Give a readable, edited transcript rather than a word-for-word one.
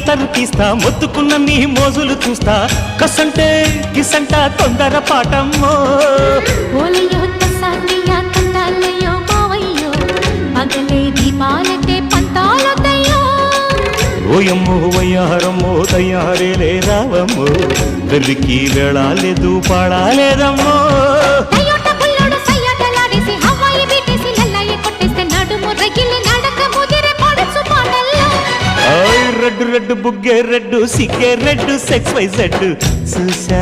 metre తీస్తా మొత్తుకున్న నీ మోజులు చూస్తా కసంటే కిసంట తొందర పాటమ్మో ఓలయ్యో తసానియా తండాలయ్యో మావయ్యో పగలే దీపాలకే పంతాలొద్దయ్యో ఓయమ్మో వయ్యారమ్మో తయారేలే రావమ్మో వెర్రికి వేళాలేదు పాడాలేదమ్మో టయోటా బుల్లోడు సయ్యాటలాడేసి హవాయి బీటేసి లల్లయ్య కొట్టేస్తే నడుము రగిలి నడక ముదిరే పడుచు పాటల్లో రెడ్డు రెడ్డు బుగ్గే రెడ్డు సిగ్గే రెడ్డు సెక్స్ వై జెడ్ చూసా